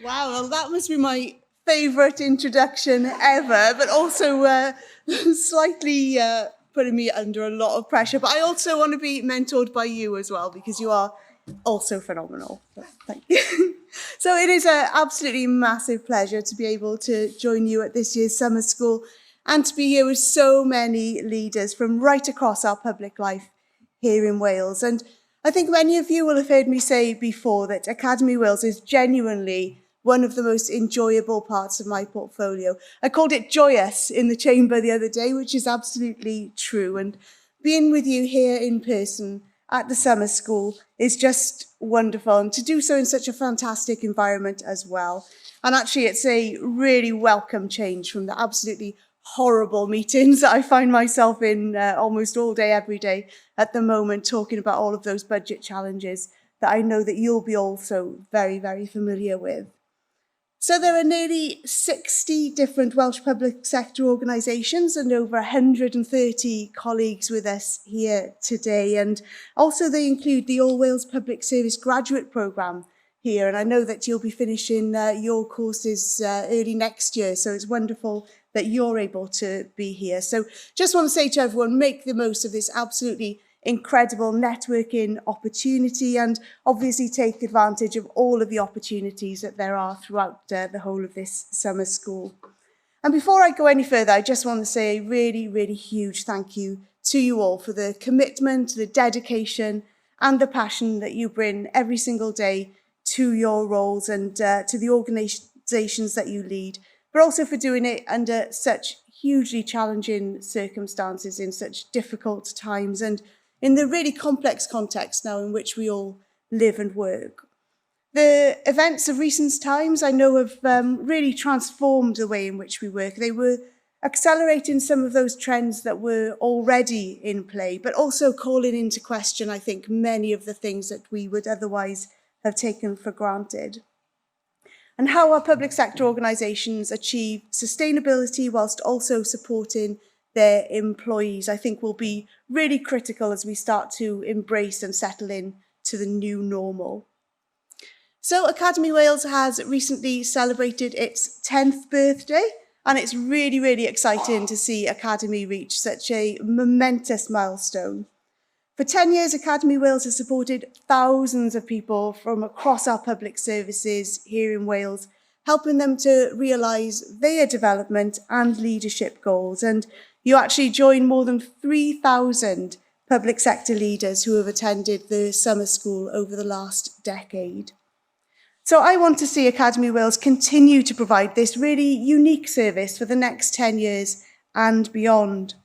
Wow, well, that must be my favourite introduction ever, but also slightly putting me under a lot of pressure. But I also want to be mentored by you as well, because you are also phenomenal. So thank you. So it is an absolutely massive pleasure to be able to join you at this year's summer school and to be here with so many leaders from right across our public life here in Wales. And I think many of you will have heard me say before that Academy Wales is genuinely one of the most enjoyable parts of my portfolio. I called it joyous in the chamber the other day, which is absolutely true. And being with you here in person at the summer school is just wonderful, and to do so in such a fantastic environment as well. And actually, it's a really welcome change from the absolutely horrible meetings that I find myself in almost all day, every day at the moment, talking about all of those budget challenges that I know that you'll be also very, very familiar with. So there are nearly 60 different Welsh public sector organisations and over 130 colleagues with us here today. And also they include the All Wales Public Service Graduate Programme here. And I know that you'll be finishing your courses early next year. So it's wonderful that you're able to be here. So just want to say to everyone, make the most of this absolutely incredible networking opportunity, and obviously take advantage of all of the opportunities that there are throughout the whole of this summer school. And before I go any further, I just want to say a really, really huge thank you to you all for the commitment, the dedication and the passion that you bring every single day to your roles and to the organisations that you lead, but also for doing it under such hugely challenging circumstances in such difficult times and in the really complex context now in which we all live and work. The events of recent times, I know, have really transformed the way in which we work. They were accelerating some of those trends that were already in play, but also calling into question, I think, many of the things that we would otherwise have taken for granted. And how our public sector organisations achieve sustainability whilst also supporting their employees, I think, will be really critical as we start to embrace and settle in to the new normal. So Academy Wales has recently celebrated its 10th birthday, and it's really, really exciting to see Academy reach such a momentous milestone. For 10 years, Academy Wales has supported thousands of people from across our public services here in Wales, helping them to realise their development and leadership goals. And you actually join more than 3,000 public sector leaders who have attended the summer school over the last decade. So I want to see Academy Wales continue to provide this really unique service for the next 10 years and beyond.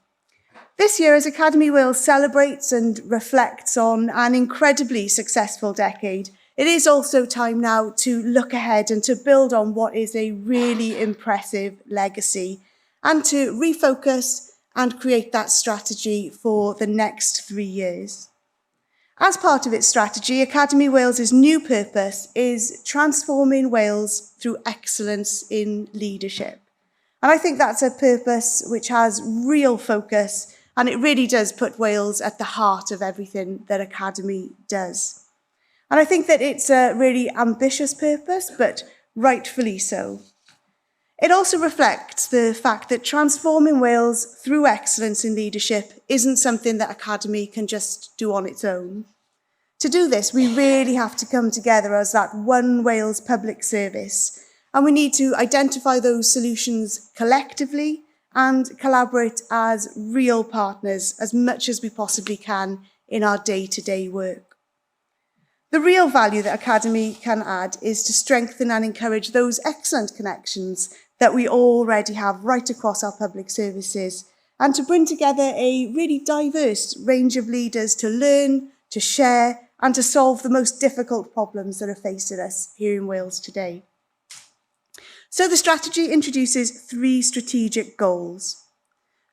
This year, as Academy Wales celebrates and reflects on an incredibly successful decade, it is also time now to look ahead and to build on what is a really impressive legacy, and to refocus and create that strategy for the next 3 years. As part of its strategy, Academy Wales's new purpose is transforming Wales through excellence in leadership. And I think that's a purpose which has real focus, and it really does put Wales at the heart of everything that Academy does. And I think that it's a really ambitious purpose, but rightfully so. It also reflects the fact that transforming Wales through excellence in leadership isn't something that Academy can just do on its own. To do this, we really have to come together as that one Wales public service, and we need to identify those solutions collectively and collaborate as real partners as much as we possibly can in our day-to-day work. The real value that Academy can add is to strengthen and encourage those excellent connections that we already have right across our public services, and to bring together a really diverse range of leaders to learn, to share, and to solve the most difficult problems that are facing us here in Wales today. So the strategy introduces 3 strategic goals.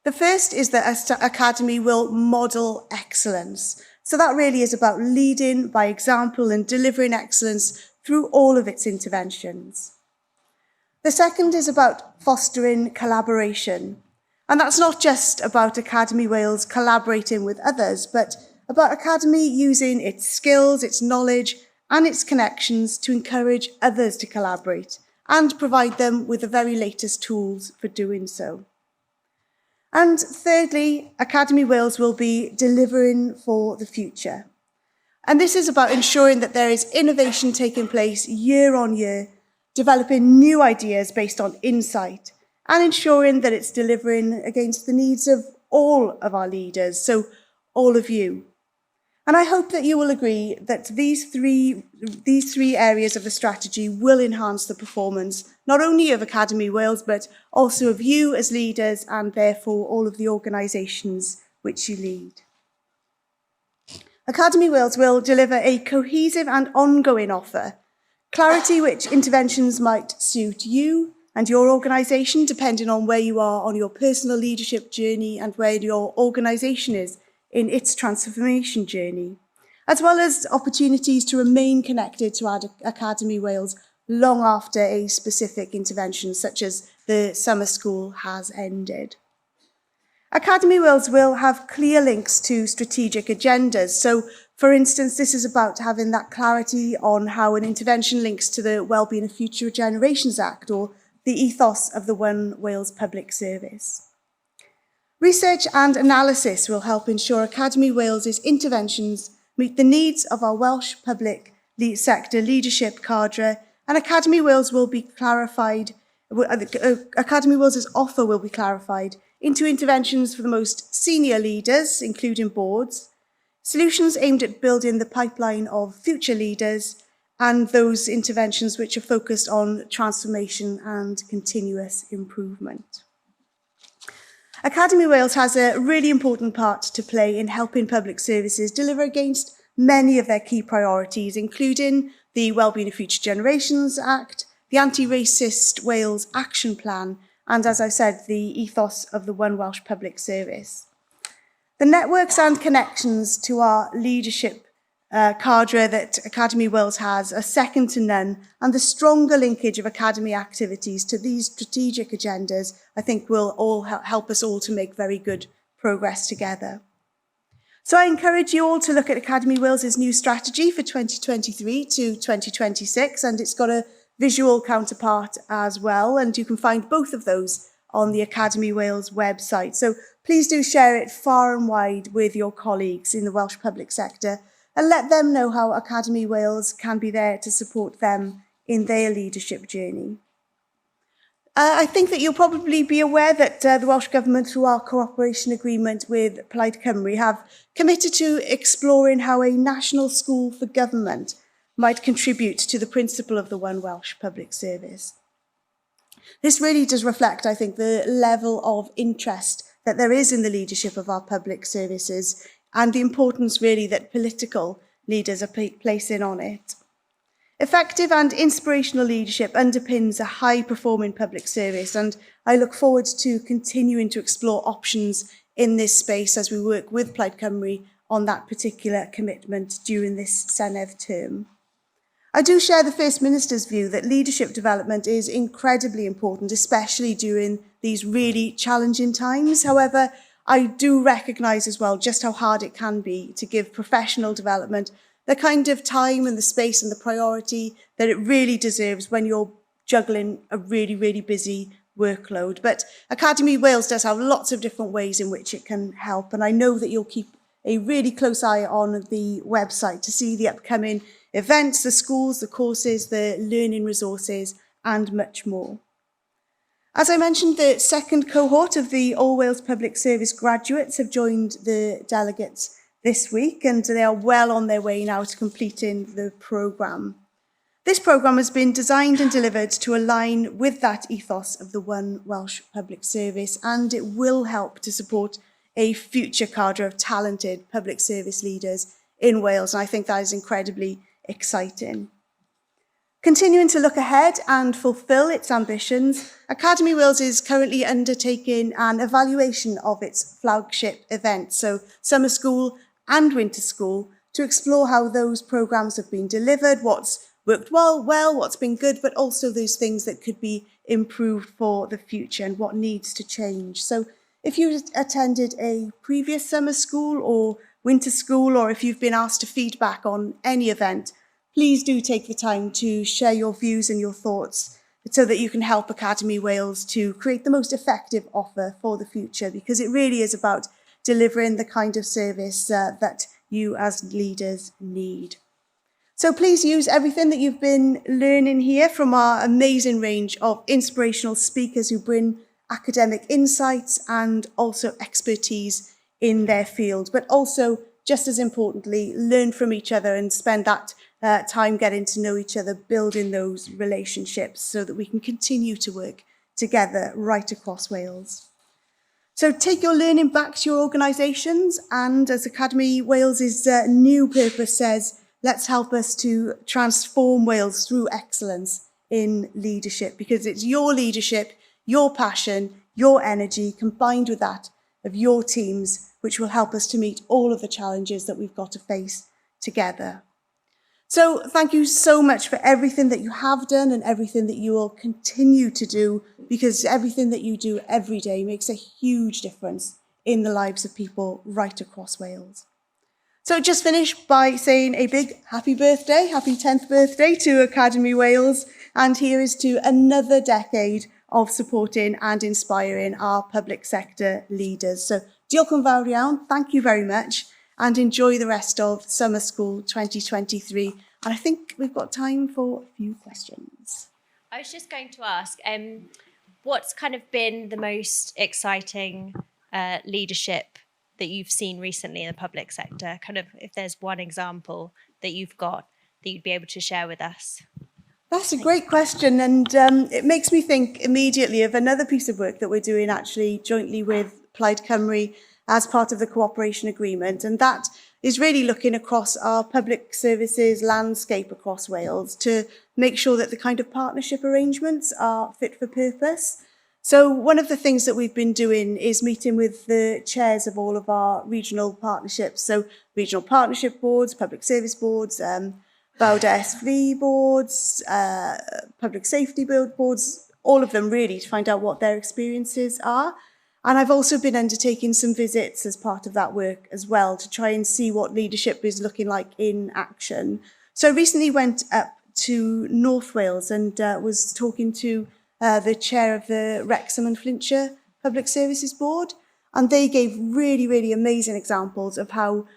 The first is that Academy will model excellence. So that really is about leading by example and delivering excellence through all of its interventions. The second is about fostering collaboration. And that's not just about Academy Wales collaborating with others, but about Academy using its skills, its knowledge, and its connections to encourage others to collaborate and provide them with the very latest tools for doing so. And thirdly, Academy Wales will be delivering for the future. And this is about ensuring that there is innovation taking place year on year, developing new ideas based on insight, and ensuring that it's delivering against the needs of all of our leaders, so all of you. And I hope that you will agree that these three areas of the strategy will enhance the performance, not only of Academy Wales, but also of you as leaders and therefore all of the organisations which you lead. Academy Wales will deliver a cohesive and ongoing offer, clarity which interventions might suit you and your organisation, depending on where you are on your personal leadership journey and where your organisation is in its transformation journey, as well as opportunities to remain connected to Academy Wales long after a specific intervention, such as the summer school has ended. Academy Wales will have clear links to strategic agendas. So, for instance, this is about having that clarity on how an intervention links to the Wellbeing of Future Generations Act or the ethos of the One Wales Public Service. Research and analysis will help ensure Academy Wales's interventions meet the needs of our Welsh public sector leadership cadre, and Academy Wales will be clarified. Academy Wales's offer will be clarified into interventions for the most senior leaders, including boards, solutions aimed at building the pipeline of future leaders, and those interventions which are focused on transformation and continuous improvement. Academy Wales has a really important part to play in helping public services deliver against many of their key priorities, including the Wellbeing of Future Generations Act, the Anti-Racist Wales Action Plan, and, as I said, the ethos of the One Welsh Public Service. The networks and connections to our leadership cadre that Academy Wales has are second to none, and the stronger linkage of Academy activities to these strategic agendas, I think, will all help us all to make very good progress together. So I encourage you all to look at Academy Wales's new strategy for 2023 to 2026, and it's got a visual counterpart as well, and you can find both of those on the Academy Wales website. So please do share it far and wide with your colleagues in the Welsh public sector, and let them know how Academy Wales can be there to support them in their leadership journey. I think that you'll probably be aware that the Welsh Government, through our cooperation agreement with Plaid Cymru, have committed to exploring how a national school for government might contribute to the principle of the One Welsh Public Service. This really does reflect, I think, the level of interest that there is in the leadership of our public services and the importance really that political leaders are placing on it. Effective and inspirational leadership underpins a high-performing public service, and I look forward to continuing to explore options in this space as we work with Plaid Cymru on that particular commitment during this Senedd term. I do share the First Minister's view that leadership development is incredibly important, especially during these really challenging times. However, I do recognise as well just how hard it can be to give professional development the kind of time and the space and the priority that it really deserves when you're juggling a really, really busy workload. But Academy Wales does have lots of different ways in which it can help, and I know that you'll keep a really close eye on the website to see the upcoming events, the schools, the courses, the learning resources, and much more. As I mentioned, the second cohort of the All Wales Public Service graduates have joined the delegates this week, and they are well on their way now to completing the programme. This programme has been designed and delivered to align with that ethos of the One Welsh Public Service, and it will help to support a future cadre of talented public service leaders in Wales, and I think that is incredibly exciting. Continuing to look ahead and fulfil its ambitions, Academy Wales is currently undertaking an evaluation of its flagship events, so summer school and winter school, to explore how those programmes have been delivered, what's worked well, what's been good, but also those things that could be improved for the future and what needs to change. So if you attended a previous summer school or winter school, or if you've been asked to feedback on any event, please do take the time to share your views and your thoughts so that you can help Academy Wales to create the most effective offer for the future, because it really is about delivering the kind of service that you as leaders need. So please use everything that you've been learning here from our amazing range of inspirational speakers who bring academic insights and also expertise in their field, but also, just as importantly, learn from each other and spend that time getting to know each other, building those relationships so that we can continue to work together right across Wales. So take your learning back to your organisations, and as Academy Wales's new purpose says, let's help us to transform Wales through excellence in leadership, because it's your leadership, your passion, your energy combined with that of your teams, which will help us to meet all of the challenges that we've got to face together. So thank you so much for everything that you have done and everything that you will continue to do, because everything that you do every day makes a huge difference in the lives of people right across Wales. So just finish by saying a big happy birthday, happy 10th birthday to Academy Wales. And here is to another decade of supporting and inspiring our public sector leaders. So diolch yn fawr iawn, thank you very much, and enjoy the rest of Summer School 2023. And I think we've got time for a few questions. I was just going to ask, what's kind of been the most exciting leadership that you've seen recently in the public sector? Kind of, if there's one example that you've got that you'd be able to share with us. That's a great question, and it makes me think immediately of another piece of work that we're doing actually jointly with Plaid Cymru as part of the cooperation agreement, and that is really looking across our public services landscape across Wales to make sure that the kind of partnership arrangements are fit for purpose. So one of the things that we've been doing is meeting with the chairs of all of our regional partnerships, so regional partnership boards, public service boards, Bauda SV boards, public safety boards, all of them really, to find out what their experiences are. And I've also been undertaking some visits as part of that work as well to try and see what leadership is looking like in action. So I recently went up to North Wales and was talking to the chair of the Wrexham and Flintshire Public Services Board, and they gave really, really amazing examples of how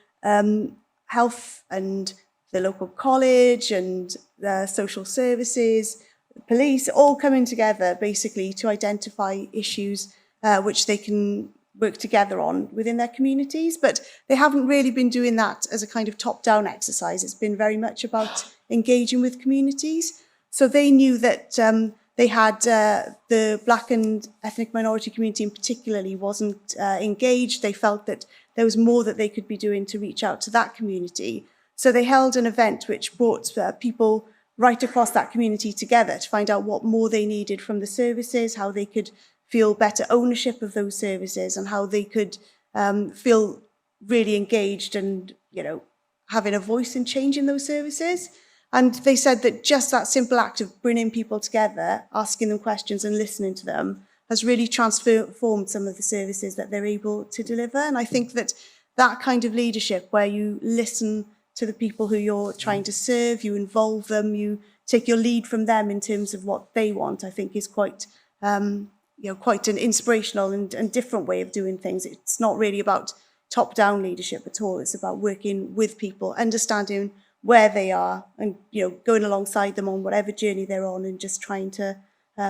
health and the local college and the social services, the police, all coming together basically to identify issues which they can work together on within their communities. But they haven't really been doing that as a kind of top-down exercise. It's been very much about engaging with communities. So they knew that they had the Black and ethnic minority community in particularly wasn't engaged. They felt that there was more that they could be doing to reach out to that community. So they held an event which brought people right across that community together to find out what more they needed from the services, how they could feel better ownership of those services, and how they could feel really engaged and, you know, having a voice in changing those services. And they said that just that simple act of bringing people together, asking them questions and listening to them has really transformed some of the services that they're able to deliver. And I think that that kind of leadership where you listen to the people who you're trying to serve, you involve them, you take your lead from them in terms of what they want, I think is quite, quite an inspirational and different way of doing things. It's not really about top-down leadership at all. It's about working with people, understanding where they are and, going alongside them on whatever journey they're on and just trying to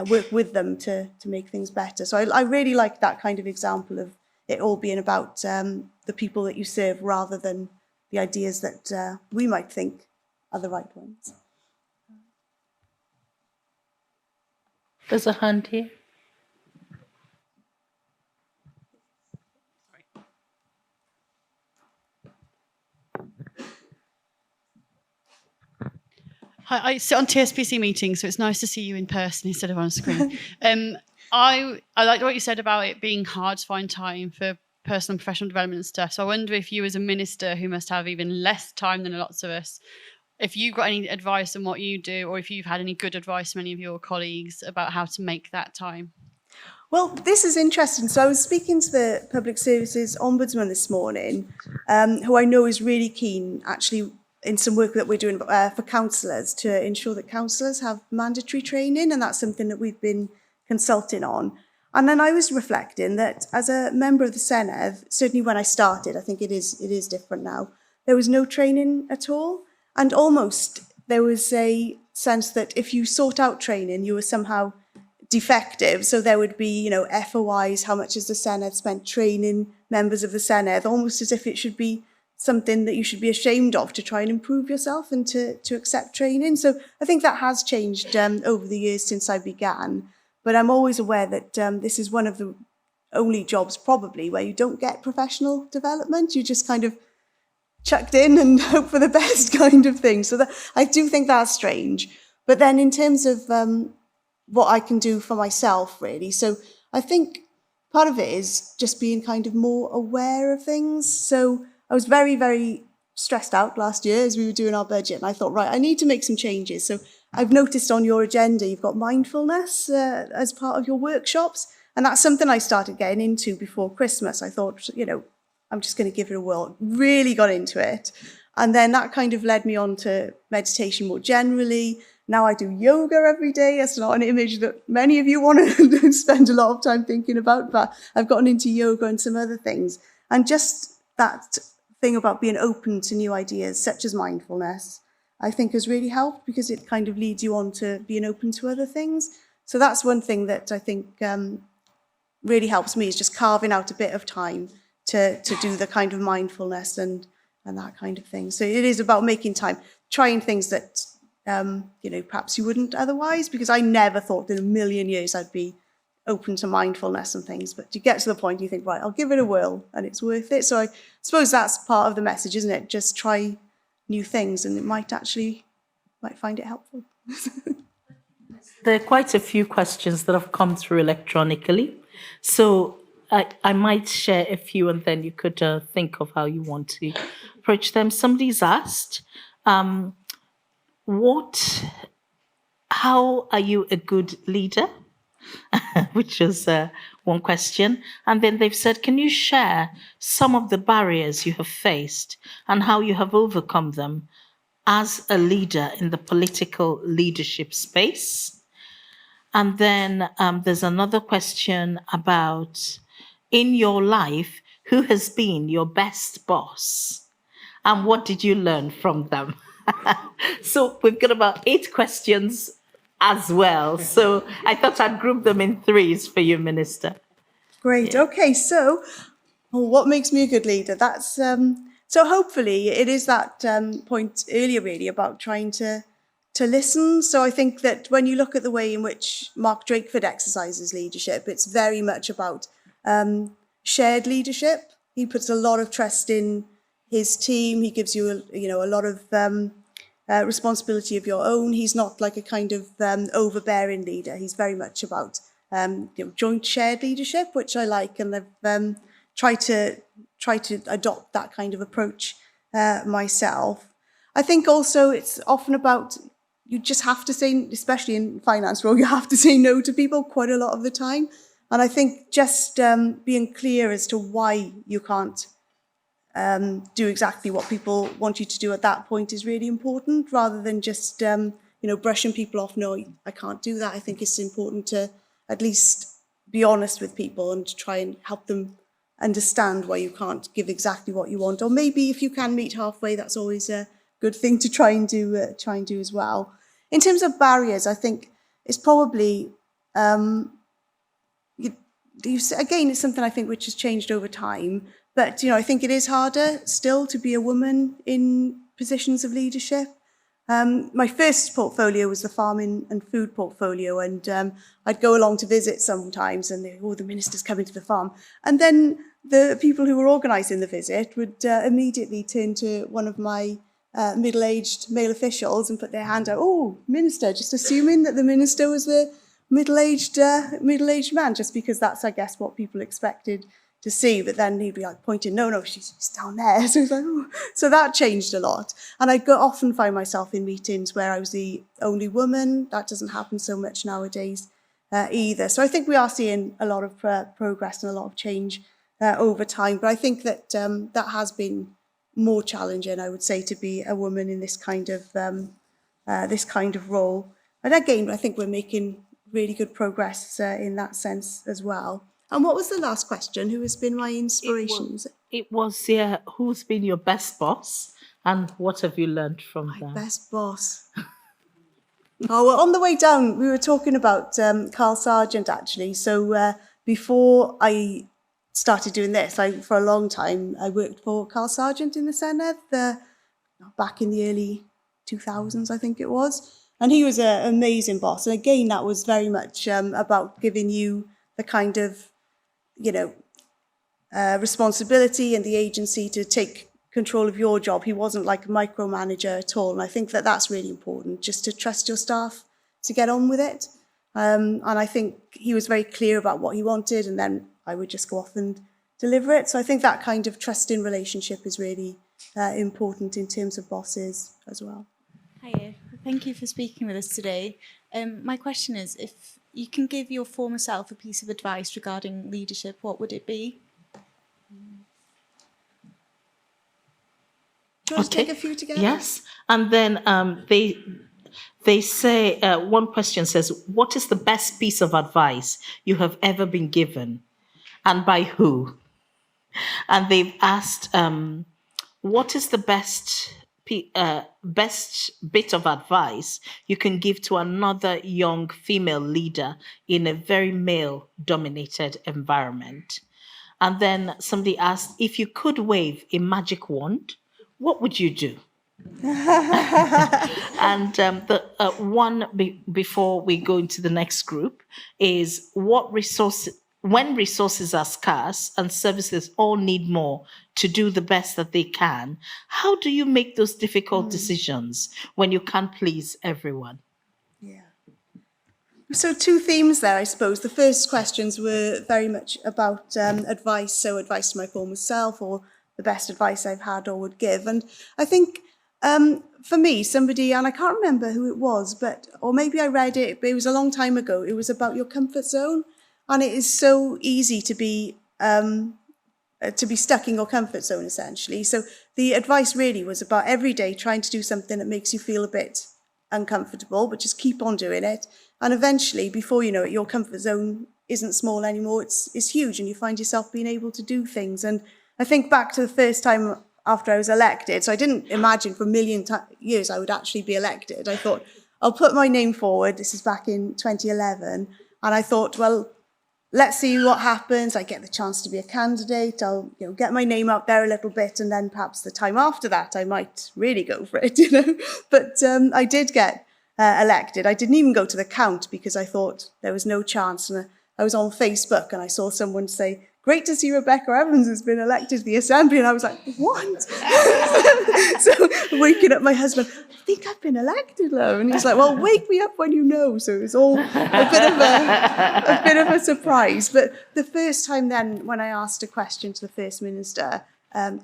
work with them to make things better. So I really like that kind of example of it all being about the people that you serve rather than the ideas that we might think are the right ones. There's a hand here. Hi, I sit on TSPC meetings, so it's nice to see you in person instead of on a screen. I like what you said about it being hard to find time for personal and professional development and stuff. So I wonder if you as a minister who must have even less time than lots of us, if you've got any advice on what you do, or if you've had any good advice from any of your colleagues about how to make that time. Well, this is interesting. So I was speaking to the Public Services Ombudsman this morning, who I know is really keen actually in some work that we're doing for counsellors to ensure that counsellors have mandatory training, and that's something that we've been consulting on. And then I was reflecting that as a member of the Senedd, certainly when I started, I think it is different now, there was no training at all. And almost there was a sense that if you sought out training, you were somehow defective. So there would be, FOIs, how much has the Senedd spent training members of the Senedd, almost as if it should be something that you should be ashamed of to try and improve yourself and to accept training. So I think that has changed over the years since I began. But I'm always aware that this is one of the only jobs probably where you don't get professional development. You just kind of chucked in and hope for the best kind of thing. So that, I do think that's strange. But then in terms of what I can do for myself, really. So I think part of it is just being kind of more aware of things. So I was very, very stressed out last year as we were doing our budget. And I thought, right, I need to make some changes. So I've noticed on your agenda, you've got mindfulness as part of your workshops. And that's something I started getting into before Christmas. I thought, I'm just going to give it a whirl. Really got into it. And then that kind of led me on to meditation more generally. Now I do yoga every day. It's not an image that many of you want to spend a lot of time thinking about, but I've gotten into yoga and some other things. And just that thing about being open to new ideas, such as mindfulness, I think has really helped because it kind of leads you on to being open to other things. So that's one thing that I think really helps me, is just carving out a bit of time to do the kind of mindfulness and that kind of thing. So it is about making time, trying things that, perhaps you wouldn't otherwise, because I never thought in a million years I'd be open to mindfulness and things. But you get to the point, you think, right, I'll give it a whirl and it's worth it. So I suppose that's part of the message, isn't it? Just try new things and it might find it helpful. There are quite a few questions that have come through electronically. So I might share a few and then you could think of how you want to approach them. Somebody's asked, how are you a good leader? Which is one question. And then they've said, can you share some of the barriers you have faced and how you have overcome them as a leader in the political leadership space? And then there's another question about, in your life, who has been your best boss? And what did you learn from them? So we've got about 8 questions as well. So I thought I'd group them in 3s for you, Minister. Great. Yeah. Okay. So what makes me a good leader? That's so hopefully it is that point earlier really about trying to listen. So I think that when you look at the way in which Mark Drakeford exercises leadership, it's very much about shared leadership. He puts a lot of trust in his team. He gives you a lot of responsibility of your own. He's not like a kind of overbearing leader. He's very much about joint shared leadership, which I like, and I've tried to adopt that kind of approach myself. I think also it's often about, you just have to say, especially in finance role, you have to say no to people quite a lot of the time. And I think just being clear as to why you can't do exactly what people want you to do at that point is really important, rather than just brushing people off. No, I can't do that. I think it's important to at least be honest with people and to try and help them understand why you can't give exactly what you want. Or maybe if you can meet halfway, that's always a good thing to try and do as well. In terms of barriers, I think it's probably again, it's something I think which has changed over time. But, I think it is harder still to be a woman in positions of leadership. My first portfolio was the farming and food portfolio, and I'd go along to visit sometimes, and the minister's coming to the farm. And then the people who were organising the visit would immediately turn to one of my middle-aged male officials and put their hand out, "Oh, minister," just assuming that the minister was the middle-aged man, just because that's, I guess, what people expected to see. But then he'd be like pointing, no, she's down there. So it's like, oh. So that changed a lot. And I often find myself in meetings where I was the only woman. That doesn't happen so much nowadays either. So I think we are seeing a lot of progress and a lot of change over time. But I think that that has been more challenging, I would say, to be a woman in this kind of role. But again, I think we're making really good progress in that sense as well. And what was the last question? Who has been my inspiration? Was it? It was, yeah, who's been your best boss and what have you learned from My them? best boss. Oh, well, on the way down, we were talking about Carl Sargent, actually. So before I started doing this, for a long time, I worked for Carl Sargent in the Senedd, back in the early 2000s, I think it was. And he was an amazing boss. And again, that was very much about giving you the kind of, responsibility and the agency to take control of your job. He wasn't like a micromanager at all. And I think that that's really important, just to trust your staff to get on with it. And I think he was very clear about what he wanted, and then I would just go off and deliver it. So I think that kind of trusting relationship is really important in terms of bosses as well. Hiya, thank you for speaking with us today. My question is, if you can give your former self a piece of advice regarding leadership, what would it be? Do you want to take a few together? Yes. And then they say, one question says, what is the best piece of advice you have ever been given and by who? And they've asked, what is the best bit of advice you can give to another young female leader in a very male-dominated environment? And then somebody asked, if you could wave a magic wand, what would you do? And the one before we go into the next group is when resources are scarce and services all need more to do the best that they can, how do you make those difficult decisions when you can't please everyone? Yeah. So two themes there, I suppose. The first questions were very much about advice, so advice to my former self or the best advice I've had or would give. And I think for me, somebody, and I can't remember who it was, or maybe I read it, but it was a long time ago. It was about your comfort zone. And it is so easy to be stuck in your comfort zone, essentially. So the advice really was about every day trying to do something that makes you feel a bit uncomfortable, but just keep on doing it. And eventually, before you know it, your comfort zone isn't small anymore. It's huge, and you find yourself being able to do things. And I think back to the first time after I was elected. So I didn't imagine for a million years I would actually be elected. I thought, I'll put my name forward. This is back in 2011. And I thought, well, let's see what happens. I get the chance to be a candidate. I'll get my name out there a little bit, and then perhaps the time after that, I might really go for it, But I did get elected. I didn't even go to the count because I thought there was no chance. And I was on Facebook and I saw someone say, "Great to see Rebecca Evans has been elected to the Assembly." And I was like, what? So waking up my husband, "I think I've been elected, Lo." And he's like, "Well, wake me up when you know." So it was all a bit of a surprise. But the first time then, when I asked a question to the First Minister,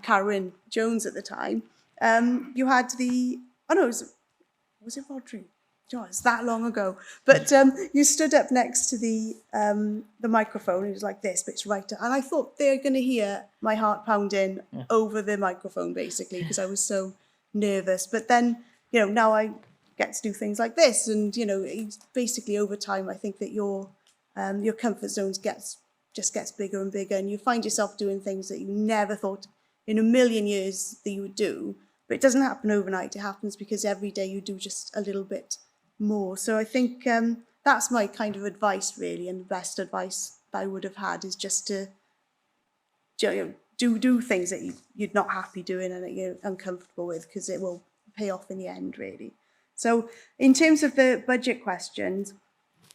Karen Jones at the time, you had was it Rodri? Oh, it's that long ago. But you stood up next to the microphone. It was like this, but it's right. And I thought they're going to hear my heart pounding over the microphone, basically, because I was so nervous. But then, now I get to do things like this. And, it's basically over time, I think that your comfort zones just gets bigger and bigger. And you find yourself doing things that you never thought in a million years that you would do. But it doesn't happen overnight. It happens because every day you do just a little bit more. So I think that's my kind of advice, really, and the best advice I would have had is just to do things that you're not happy doing and that you're uncomfortable with, because it will pay off in the end, really. So in terms of the budget questions,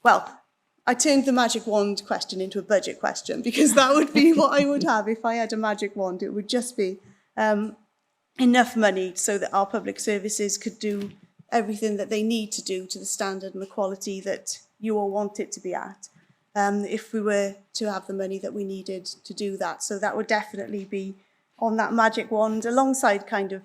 well, I turned the magic wand question into a budget question, because that would be what I would have if I had a magic wand. It would just be enough money so that our public services could do everything that they need to do to the standard and the quality that you all want it to be at, if we were to have the money that we needed to do that. So that would definitely be on that magic wand, alongside kind of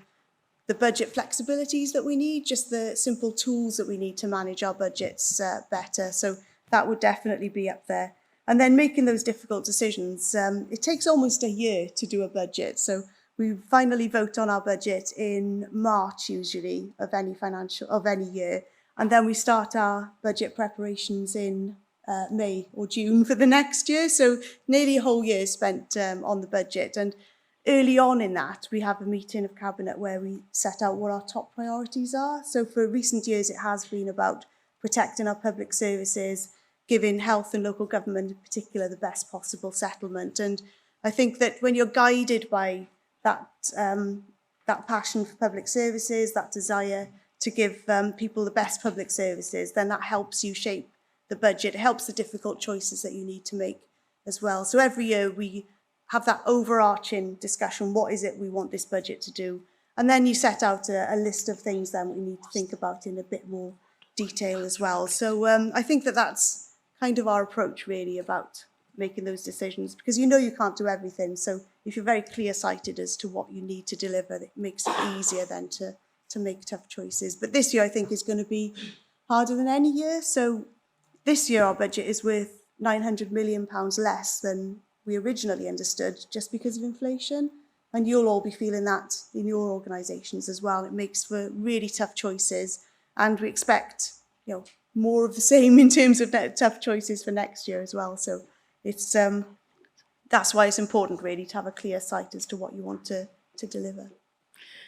the budget flexibilities that we need, just the simple tools that we need to manage our budgets better. So that would definitely be up there. And then making those difficult decisions. It takes almost a year to do a budget. So we finally vote on our budget in March, usually, of any year. And then we start our budget preparations in May or June for the next year. So nearly a whole year spent on the budget. And early on in that, we have a meeting of Cabinet where we set out what our top priorities are. So for recent years, it has been about protecting our public services, giving health and local government in particular the best possible settlement. And I think that when you're guided by that passion for public services, that desire to give people the best public services, then that helps you shape the budget. It helps the difficult choices that you need to make as well. So every year we have that overarching discussion, what is it we want this budget to do? And then you set out a list of things then we need to think about in a bit more detail as well. So I think that that's kind of our approach really about making those decisions, because you know you can't do everything. So if you're very clear-sighted as to what you need to deliver, it makes it easier then to make tough choices. But this year I think is going to be harder than any year. So this year our budget is worth £900 million less than we originally understood, just because of inflation. And you'll all be feeling that in your organisations as well. It makes for really tough choices, and we expect, you know, more of the same in terms of tough choices for next year as well. So it's that's why it's important really to have a clear sight as to what you want to deliver.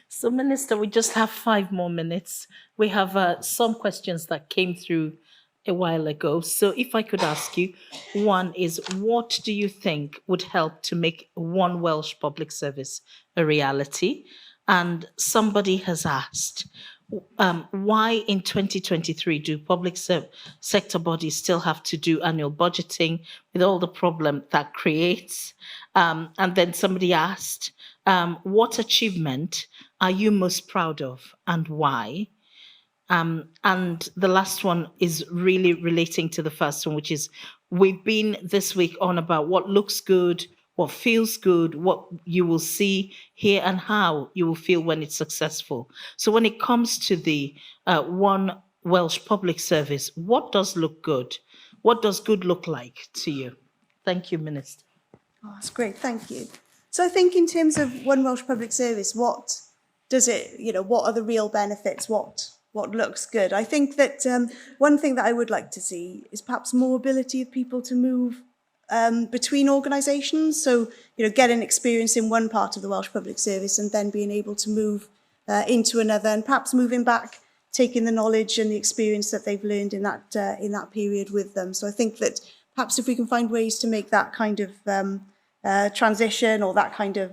So, Minister, we just have 5 more minutes. We have some questions that came through a while ago. So if I could ask you, one is, what do you think would help to make one Welsh public service a reality? And somebody has asked, why in 2023 do public sector bodies still have to do annual budgeting with all the problem that creates? And then somebody asked, what achievement are you most proud of and why? And the last one is really relating to the first one, which is, we've been this week on about what looks good, what feels good, what you will see, hear, and how you will feel when it's successful. So when it comes to the one Welsh public service, what does look good? What does good look like to you? Thank you, Minister. Oh, that's great, thank you. So I think in terms of one Welsh public service, what does it, you know, what are the real benefits? What looks good? I think that one thing that I would like to see is perhaps more ability of people to move between organisations. So, you know, getting experience in one part of the Welsh Public Service and then being able to move into another, and perhaps moving back, taking the knowledge and the experience that they've learned in that period with them. So I think that perhaps if we can find ways to make that kind of transition, or that kind of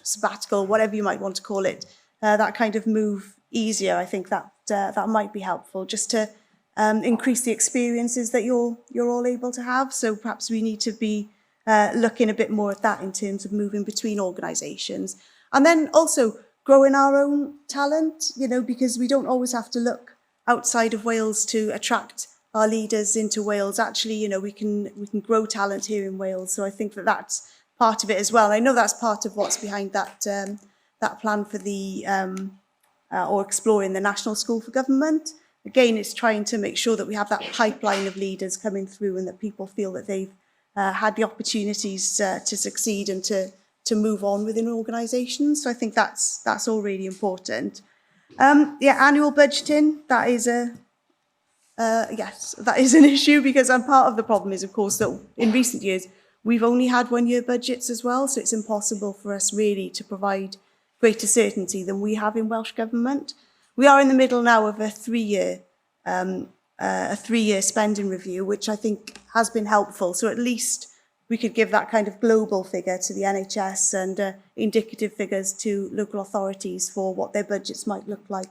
sabbatical, whatever you might want to call it, that kind of move easier, I think that might be helpful, just to increase the experiences that you're all able to have. So perhaps we need to be looking a bit more at that in terms of moving between organisations, and then also growing our own talent. You know, because we don't always have to look outside of Wales to attract our leaders into Wales. Actually, you know, we can grow talent here in Wales. So I think that that's part of it as well. I know that's part of what's behind that that plan for the or exploring the National School for Government. Again, it's trying to make sure that we have that pipeline of leaders coming through, and that people feel that they've had the opportunities to succeed and to move on within organisations. So I think that's all really important. Annual budgeting, that is yes, that is an issue, because part of the problem is, of course, that in recent years we've only had 1-year budgets as well, so it's impossible for us really to provide greater certainty than we have in Welsh Government. We are in the middle now of a 3-year spending review, which I think has been helpful. So at least we could give that kind of global figure to the NHS and indicative figures to local authorities for what their budgets might look like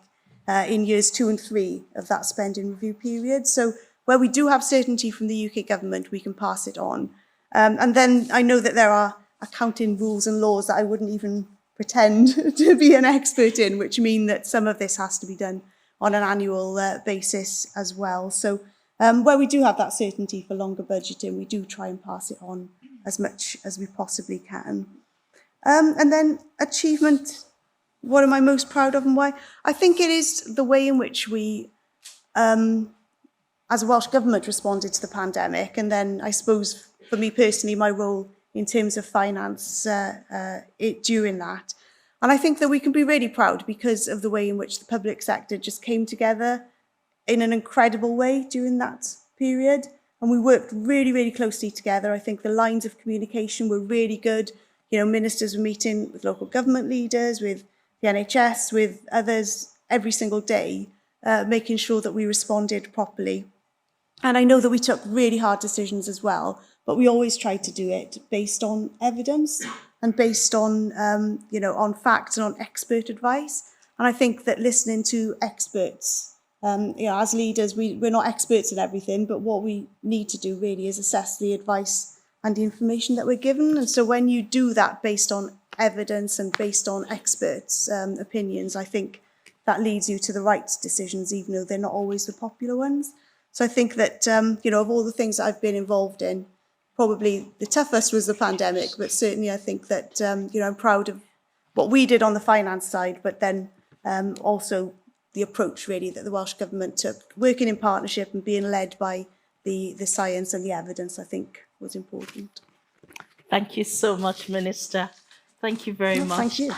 in years 2 and 3 of that spending review period. So where we do have certainty from the UK government, we can pass it on. And then I know that there are accounting rules and laws that I wouldn't even pretend to be an expert in, which mean that some of this has to be done on an annual basis as well. So where we do have that certainty for longer budgeting, we do try and pass it on as much as we possibly can. And then achievement, what am I most proud of and why? I think it is the way in which we, as a Welsh Government, responded to the pandemic. And then I suppose for me personally, my role in terms of finance during that. And I think that we can be really proud because of the way in which the public sector just came together in an incredible way during that period. And we worked really, really closely together. I think the lines of communication were really good. You know, ministers were meeting with local government leaders, with the NHS, with others every single day, making sure that we responded properly. And I know that we took really hard decisions as well, but we always tried to do it based on evidence and based on, on facts and on expert advice. And I think that listening to experts, as leaders, we're not experts in everything, but what we need to do really is assess the advice and the information that we're given. And so when you do that based on evidence and based on experts' opinions, I think that leads you to the right decisions, even though they're not always the popular ones. So I think that, of all the things that I've been involved in, probably the toughest was the pandemic, but certainly I think that, I'm proud of what we did on the finance side, but then also the approach really that the Welsh Government took, working in partnership and being led by the science and the evidence, I think was important. Thank you so much, Minister. Thank you very much. Thank you.